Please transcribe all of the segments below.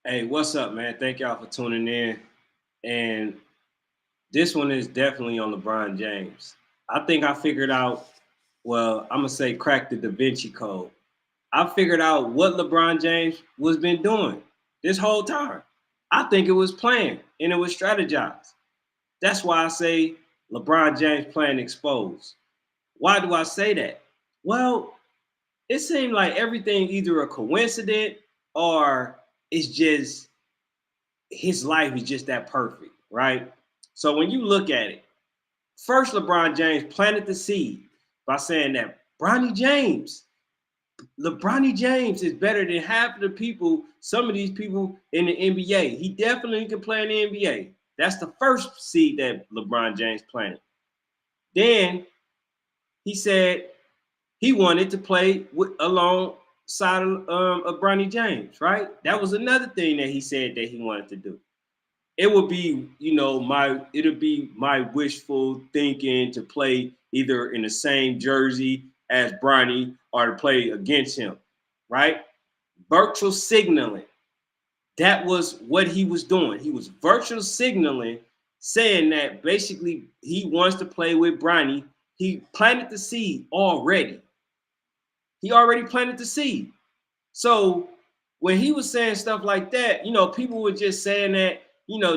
Hey, what's up, man? Thank y'all for tuning in. And this one is definitely on LeBron James. I think I figured out, well, I'm going to say crack the Da Vinci Code. I figured out what LeBron James was been doing this whole time. I think it was planned and it was strategized. That's why I say LeBron James playing exposed. Why do I say that? Well, it seemed like everything either a coincidence or it's just his life is just that perfect, right? So when you look at it, first LeBron James planted the seed by saying that LeBron James is better than half of the people, some of these people in the NBA. He definitely can play in the NBA. That's the first seed that LeBron James planted. Then he said he wanted to play alongside of Bronny James, right? That was another thing that he said that he wanted to do. It would be, it'll be my wishful thinking to play either in the same jersey as Bronny or to play against him, right? Virtual signaling. That was what he was doing. He was virtual signaling, saying that basically he wants to play with Bronny. He planted the seed already. He already planted the seed. So when he was saying stuff like that, people were just saying that,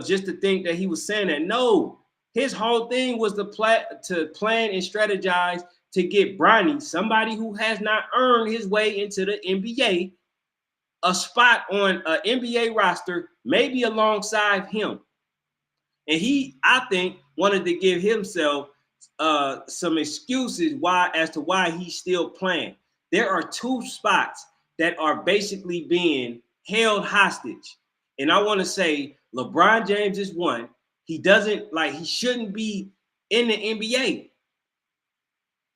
just to think that he was saying that. No, his whole thing was to plan and strategize to get Bronny, somebody who has not earned his way into the NBA, a spot on an NBA roster, maybe alongside him. And he, I think, wanted to give himself some excuses as to why he's still playing. There are two spots that are basically being held hostage. And I want to say LeBron James is one. He shouldn't be in the NBA.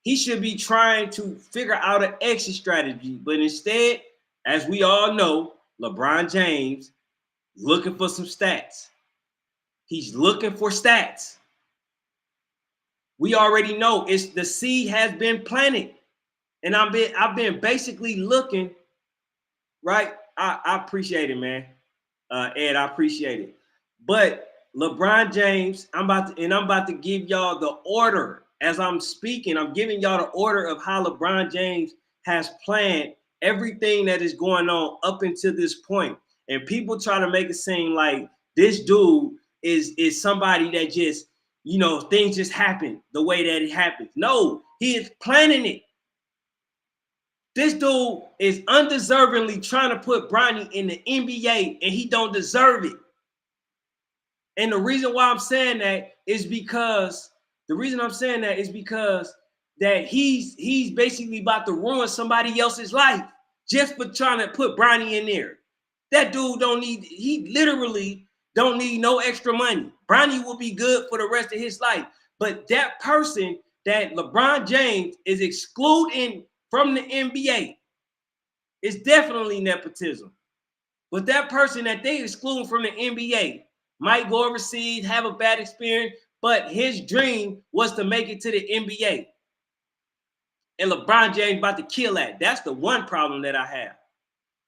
He should be trying to figure out an exit strategy. But instead, as we all know, LeBron James looking for some stats. He's looking for stats. We already know it's the seed has been planted. And I've been basically looking, right? I appreciate it, man. Ed, I appreciate it. But LeBron James, I'm about to give y'all the order. As I'm speaking, I'm giving y'all the order of how LeBron James has planned everything that is going on up until this point. And people try to make it seem like this dude is somebody that just, things just happen the way that it happens. No, he is planning it. This dude is undeservingly trying to put Bronny in the NBA, and he don't deserve it. And the reason why I'm saying that is because that he's basically about to ruin somebody else's life just for trying to put Bronny in there. That dude he literally don't need no extra money. Bronny will be good for the rest of his life. But that person that LeBron James is excluding from the NBA is definitely nepotism. But that person that they exclude from the NBA might go overseas, have a bad experience, but his dream was to make it to the NBA. And LeBron James about to kill that. That's the one problem that I have.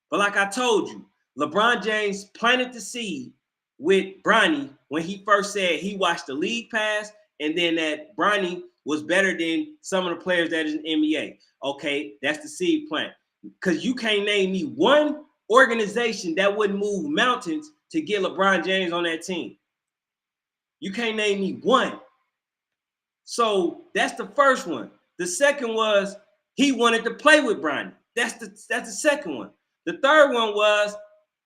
But like I told you, LeBron James planted the seed with Bronny when he first said he watched the league pass, and then that Bronny was better than some of the players that is in the NBA. Okay, that's the seed plant. Because you can't name me one organization that wouldn't move mountains to get LeBron James on that team. You can't name me one. So that's the first one. The second was he wanted to play with Bronny. That's the second one. The third one was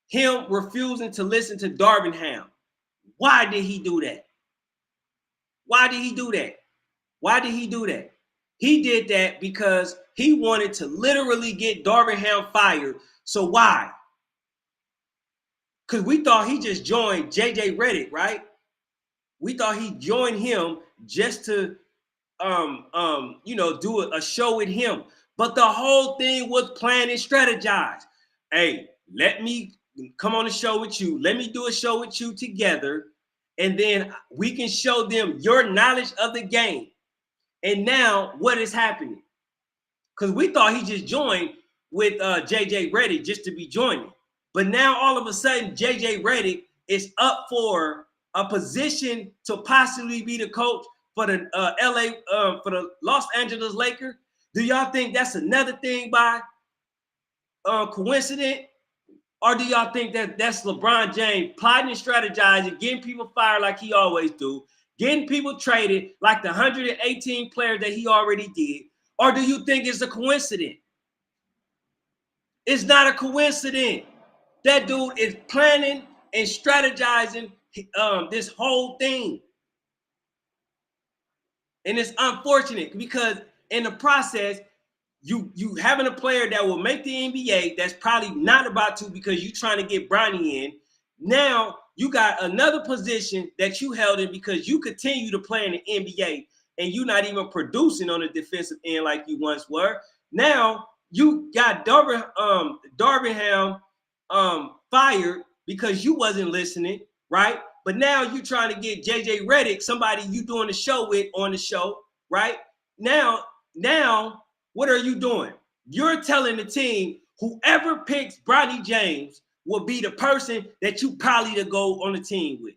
him refusing to listen to Darvin Ham. Why did he do that? Why did he do that? Why did he do that? He did that because he wanted to literally get Darvin Ham fired. So why? Because we thought he just joined JJ Redick, right? We thought he joined him just to do a show with him. But the whole thing was planned and strategized. Hey, let me come on a show with you. Let me do a show with you together. And then we can show them your knowledge of the game. And now what is happening? Because we thought he just joined with JJ Redick just to be joining. But now all of a sudden, JJ Redick is up for a position to possibly be the coach for the for the Los Angeles Lakers. Do y'all think that's another thing by coincidence? Or do y'all think that that's LeBron James plotting and strategizing, getting people fired like he always do, getting people traded like the 118 players that he already did? Or do you think it's a coincidence? It's not a coincidence. That dude is planning and strategizing this whole thing. And it's unfortunate because in the process, you having a player that will make the NBA that's probably not about to because you're trying to get Bronny in. Now you got another position that you held in because you continue to play in the NBA and you're not even producing on the defensive end like you once were. Now you got Darvingham fired because you wasn't listening, right? But now you're trying to get JJ Redick, somebody you doing the show with on the show, right? Now, what are you doing? You're telling the team whoever picks Bronny James will be the person that you probably to go on the team with.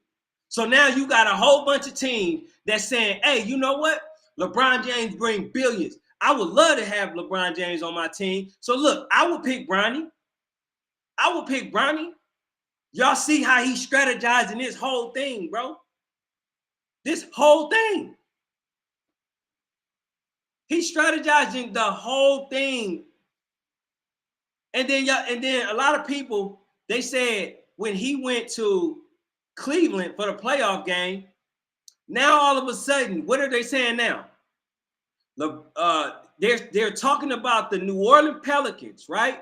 So now you got a whole bunch of teams that's saying, hey, you know what? LeBron James bring billions. I would love to have LeBron James on my team. So look, I will pick Bronny. Y'all see how he's strategizing this whole thing, bro? This whole thing. He's strategizing the whole thing. And then a lot of people, they said when he went to Cleveland for the playoff game, now all of a sudden, what are they saying now? They're talking about the New Orleans Pelicans, right?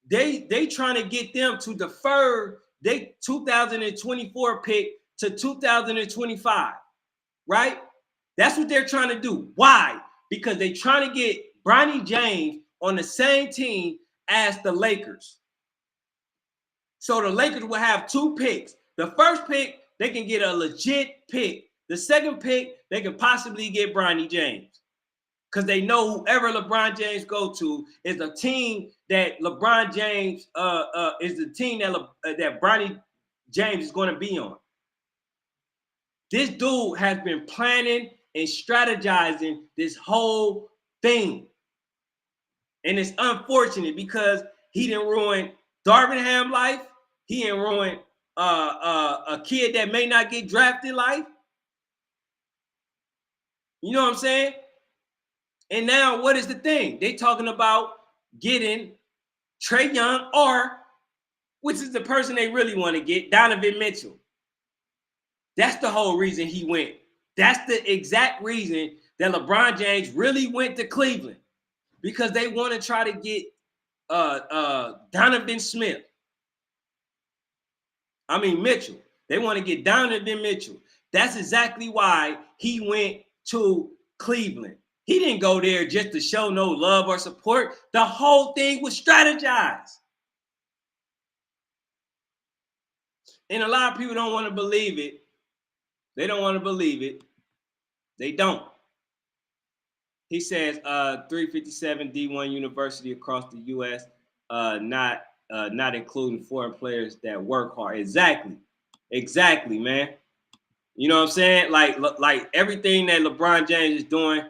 They trying to get them to defer their 2024 pick to 2025, right? That's what they're trying to do. Why? Because they're trying to get Bronny James on the same team as the Lakers. So the Lakers will have two picks. The first pick, they can get a legit pick. The second pick, they can possibly get Bronny James. Because they know whoever LeBron James go to is a team that LeBron James is the team that Bronny James is going to be on. This dude has been planning and strategizing this whole thing. And it's unfortunate because he didn't ruin Darvingham life. He didn't ruin a kid that may not get drafted life. You know what I'm saying? And now what is the thing? They talking about getting Trae Young or, which is the person they really want to get, Donovan Mitchell. That's the whole reason he went. That's the exact reason that LeBron James really went to Cleveland. Because they want to try to get Donovan Mitchell. They want to get Donovan Mitchell. That's exactly why he went to Cleveland. He didn't go there just to show no love or support. The whole thing was strategized. And a lot of people don't want to believe it. They don't want to believe it. They don't. He says 357 D1 university across the U.S., not including foreign players that work hard. Exactly, man. You know what I'm saying? Like everything that LeBron James is doing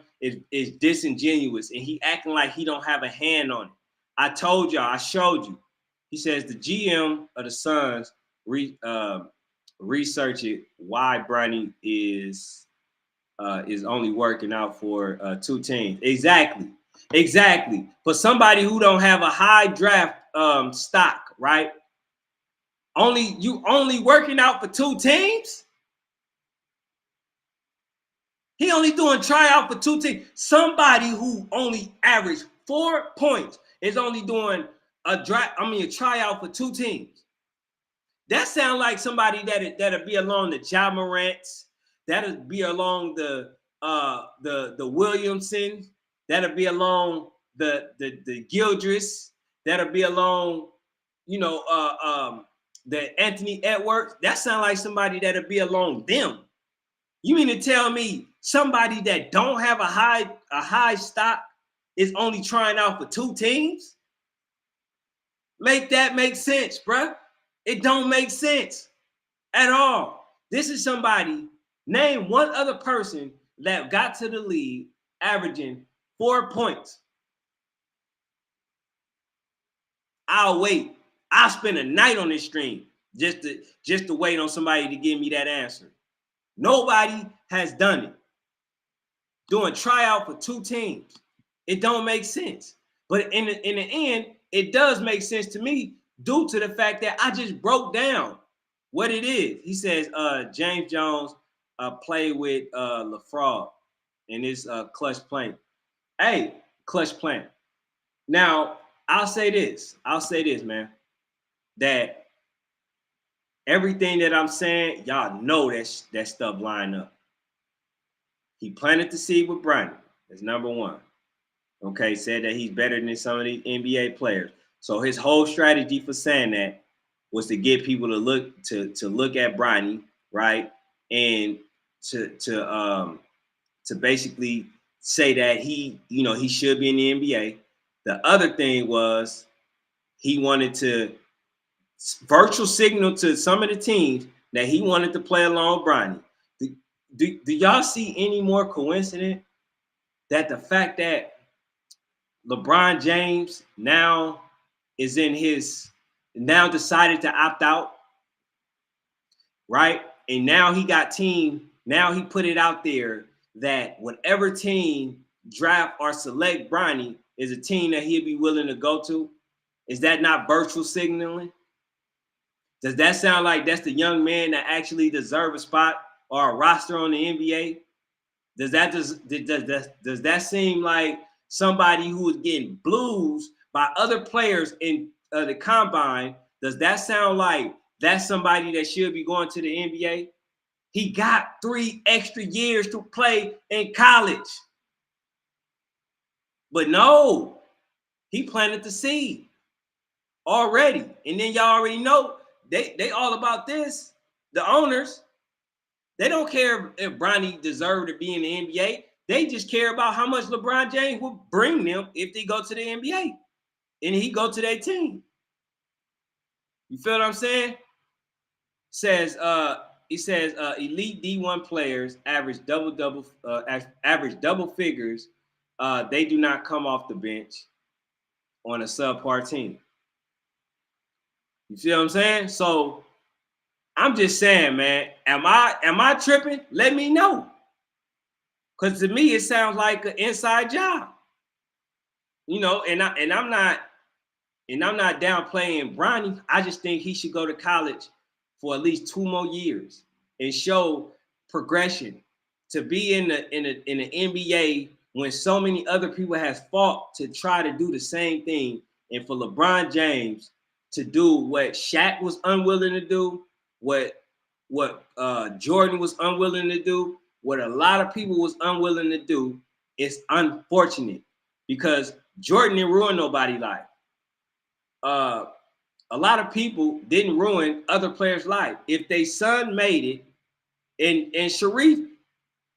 is disingenuous, and he acting like he don't have a hand on it. I told y'all, I showed you. He says the GM of the Suns researched why Bronny is only working out for two teams. Exactly. For somebody who don't have a high draft stock, right? Only working out for two teams? He only doing tryout for two teams. Somebody who only averaged 4 points is only doing a tryout for two teams. That sounds like somebody that'll be along the Ja Morants, that'll be along the Williamson, that'll be along the Gildress, that'll be along, the Anthony Edwards. That sounds like somebody that'll be along them. You mean to tell me somebody that don't have a high stock is only trying out for two teams? Make that make sense, bruh. It don't make sense at all. This is somebody, name one other person that got to the league averaging 4 points. I'll wait. I'll spend a night on this stream just to wait on somebody to give me that answer. Nobody has done it. Doing tryout for 2 teams. It don't make sense. But in the end, it does make sense to me due to the fact that I just broke down what it is. He says James Jones played with Lebron in his clutch plant. Hey, clutch plant. Now, I'll say this, man, that everything that I'm saying, y'all know that stuff line up. He planted the seed with Bronny. That's number one. Okay, said that he's better than some of these NBA players. So his whole strategy for saying that was to get people to look at Bronny, right, and to basically say that he should be in the NBA. The other thing was he wanted to virtual signal to some of the teams that he wanted to play along with Bronny. Do y'all see any more coincidence that the fact that LeBron James now decided to opt out, right? And now he put it out there that whatever team draft or select Bronny is a team that he'd be willing to go to? Is that not virtual signaling? Does that sound like that's the young man that actually deserves a spot or a roster on the NBA? Does that seem like somebody who is getting blues by other players in the combine? Does that sound like that's somebody that should be going to the NBA? He got 3 extra years to play in college. But no, he planted the seed already. And then y'all already know they all about this. The owners, they don't care if Bronny deserved to be in the NBA. They just care about how much LeBron James will bring them if they go to the NBA and he go to their team. You feel what I'm saying? He says elite D1 players average double figures. They do not come off the bench on a subpar team. You see what I'm saying? So I'm just saying, man, am I tripping? Let me know. Because to me, it sounds like an inside job. And I'm not downplaying Bronny. I just think he should go to college for at least 2 more years and show progression to be in the NBA when so many other people has fought to try to do the same thing, and for LeBron James to do what Shaq was unwilling to do, what Jordan was unwilling to do, what a lot of people was unwilling to do. It's unfortunate because Jordan didn't ruin nobody's life. A lot of people didn't ruin other players' life. If their son made it, and Sharif,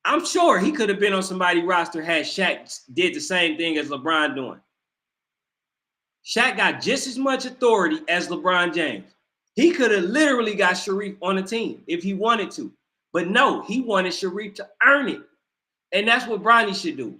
I'm sure he could have been on somebody's roster had Shaq did the same thing as LeBron doing. Shaq got just as much authority as LeBron James. He could have literally got Sharif on the team if he wanted to. But no, he wanted Sharif to earn it. And that's what Bronny should do.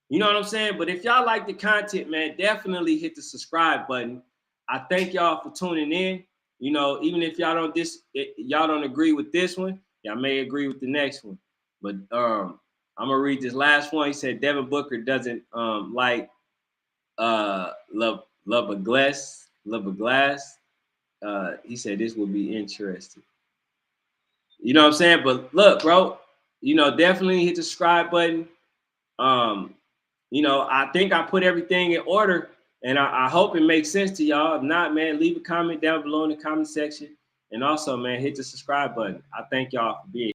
You know what I'm saying? But if y'all like the content, man, definitely hit the subscribe button. I thank y'all for tuning in. Even if y'all don't agree with this one, y'all may agree with the next one. But I'm gonna read this last one. He said Devin Booker doesn't like love a glass. He said this will be interesting. You know what I'm saying? But look, bro, definitely hit the subscribe button. I think I put everything in order, and I hope it makes sense to y'all. If not, man, leave a comment down below in the comment section. And also, man, hit the subscribe button. I thank y'all for being here.